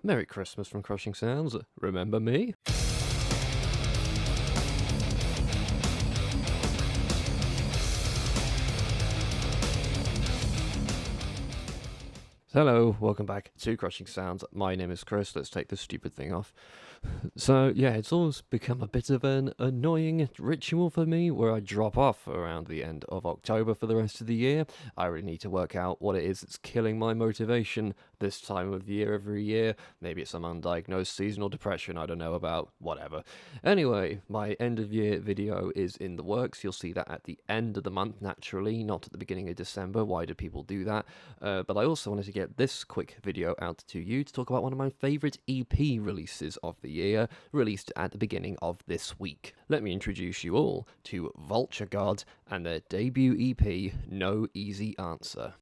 Merry Christmas from Crushing Sounds. Remember me? Hello, welcome back to Crushing Sounds. My name is Chris. Let's take this stupid thing off. So, yeah, it's always become a bit of an annoying ritual for me where I drop off around the end of October for the rest of the year. I really need to work out what it is that's killing my motivation this time of year every year. Maybe it's some undiagnosed seasonal depression I don't know about, whatever. Anyway, my end of year video is in the works. You'll see that at the end of the month, naturally, not at the beginning of December. Why do people do that? But I also wanted to get this quick video out to you to talk about one of my favourite EP releases of the year, released at the beginning of this week. Let me introduce you all to Vulture God and their debut EP, No Easy Answer.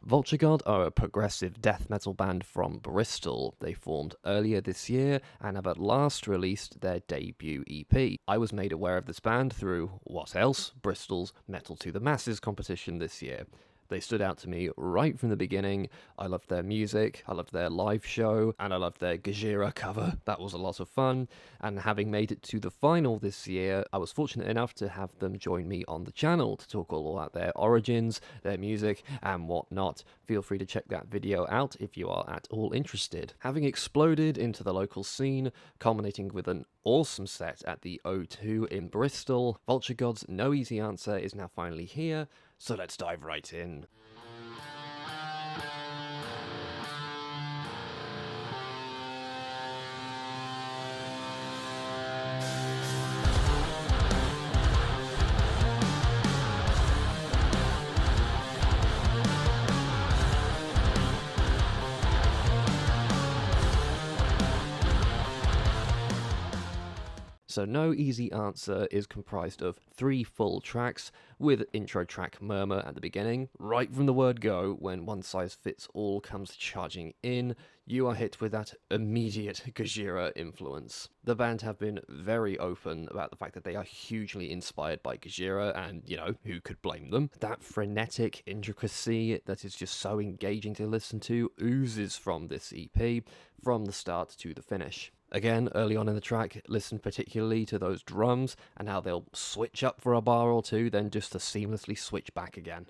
Vulture God are a progressive death metal band from Bristol. They formed earlier this year and have at last released their debut EP. I was made aware of this band through, what else, Bristol's Metal to the Masses competition this year. They stood out to me right from the beginning. I loved their music, I loved their live show, and I loved their Gajira cover. That was a lot of fun. And having made it to the final this year, I was fortunate enough to have them join me on the channel to talk all about their origins, their music, and whatnot. Feel free to check that video out if you are at all interested. Having exploded into the local scene, culminating with an awesome set at the O2 in Bristol, Vulture God's No Easy Answer is now finally here, so let's dive right in. So No Easy Answer is comprised of 3 full tracks, with intro track Murmur at the beginning. Right from the word go, when One Size Fits All comes charging in, you are hit with that immediate Gajira influence. The band have been very open about the fact that they are hugely inspired by Gajira, and, you know, who could blame them? That frenetic intricacy that is just so engaging to listen to oozes from this EP, from the start to the finish. Again, early on in the track, listen particularly to those drums and how they'll switch up for a bar or two, then just to seamlessly switch back again.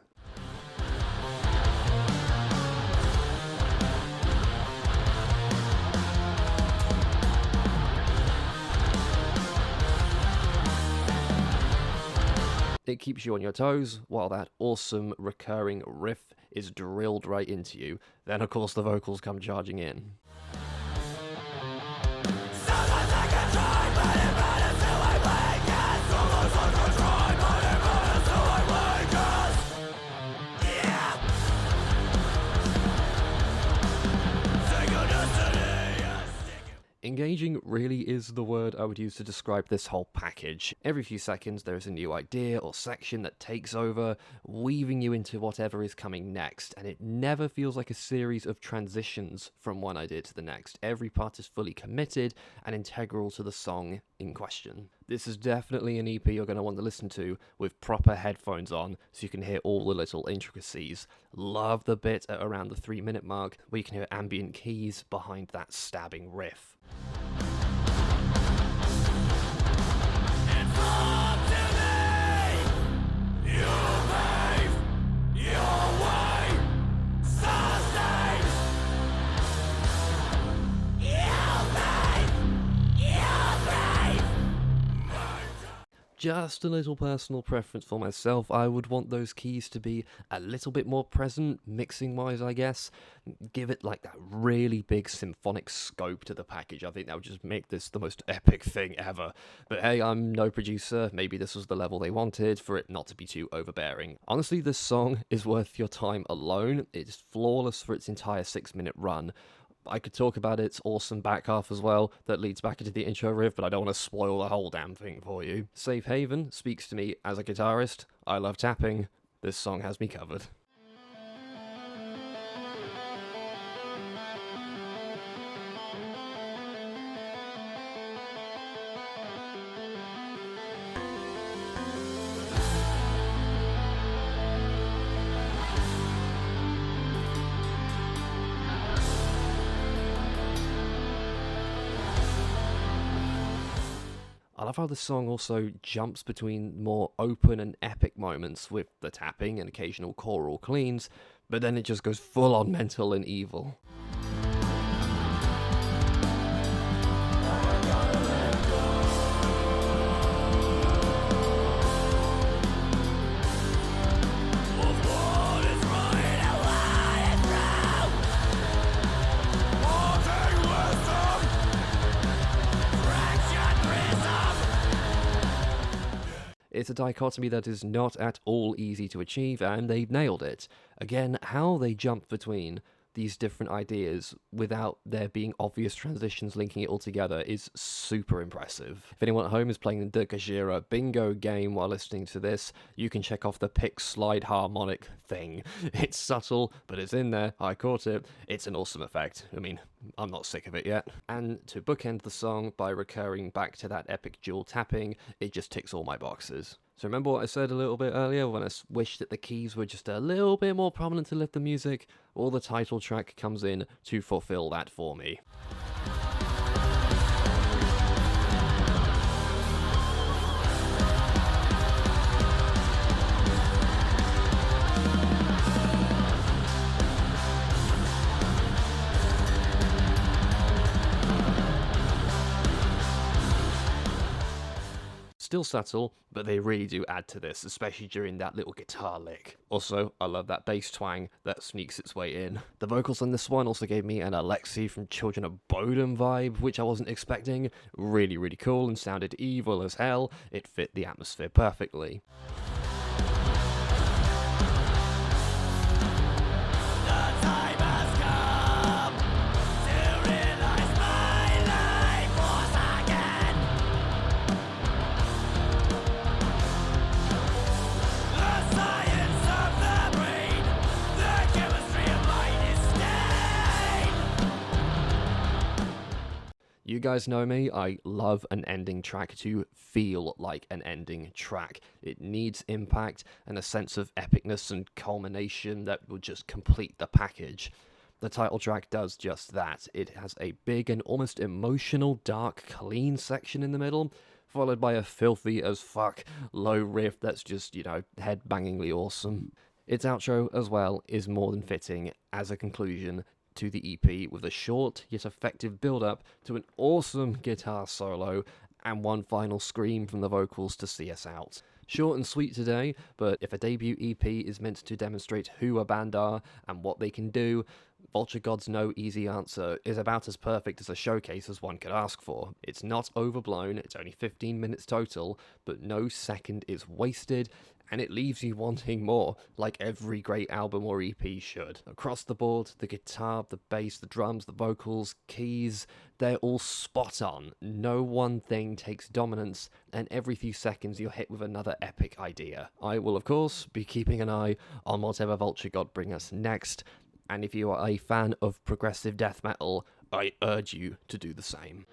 It keeps you on your toes, while that awesome recurring riff is drilled right into you. Then of course the vocals come charging in. Engaging really is the word I would use to describe this whole package. Every few seconds there is a new idea or section that takes over, weaving you into whatever is coming next, and it never feels like a series of transitions from one idea to the next. Every part is fully committed and integral to the song in question. This is definitely an EP you're going to want to listen to with proper headphones on so you can hear all the little intricacies. Love the bit at around the 3-minute mark where you can hear ambient keys behind that stabbing riff. Just a little personal preference for myself, I would want those keys to be a little bit more present, mixing-wise, I guess. Give it like that really big symphonic scope to the package. I think that would just make this the most epic thing ever. But hey, I'm no producer, maybe this was the level they wanted for it not to be too overbearing. Honestly, this song is worth your time alone. It's flawless for its entire 6-minute run. I could talk about its awesome back half as well, that leads back into the intro riff, but I don't want to spoil the whole damn thing for you. Safe Haven speaks to me as a guitarist. I love tapping. This song has me covered. love how the song also jumps between more open and epic moments with the tapping and occasional choral cleans, but then it just goes full on mental and evil. It's a dichotomy that is not at all easy to achieve, and they've nailed it. Again, how they jump between these different ideas without there being obvious transitions linking it all together is super impressive. If anyone at home is playing the Gajira bingo game while listening to this, you can check off the pick slide harmonic thing. It's subtle, but it's in there. I caught it. It's an awesome effect. I mean, I'm not sick of it yet. And to bookend the song by recurring back to that epic dual tapping, it just ticks all my boxes. So remember what I said a little bit earlier when I wished that the keys were just a little bit more prominent to lift the music? Well, the title track comes in to fulfill that for me. Still subtle, but they really do add to this, especially during that little guitar lick. Also, I love that bass twang that sneaks its way in. The vocals on this one also gave me an Alexei from Children of Bodom vibe, which I wasn't expecting. Really, really cool and sounded evil as hell. It fit the atmosphere perfectly. You guys know me, I love an ending track to feel like an ending track. It needs impact and a sense of epicness and culmination that will just complete the package. The title track does just that. It has a big and almost emotional, dark, clean section in the middle, followed by a filthy as fuck low riff that's just, head-bangingly awesome. Its outro, as well, is more than fitting as a conclusion to the EP, with a short yet effective build-up to an awesome guitar solo and one final scream from the vocals to see us out. Short and sweet today, but if a debut EP is meant to demonstrate who a band are and what they can do, Vulture God's No Easy Answer is about as perfect as a showcase as one could ask for. It's not overblown, it's only 15 minutes total, but no second is wasted, and it leaves you wanting more, like every great album or EP should. Across the board, the guitar, the bass, the drums, the vocals, keys, they're all spot on. No one thing takes dominance, and every few seconds you're hit with another epic idea. I will, of course, be keeping an eye on whatever Vulture God bring us next, and if you are a fan of progressive death metal, I urge you to do the same.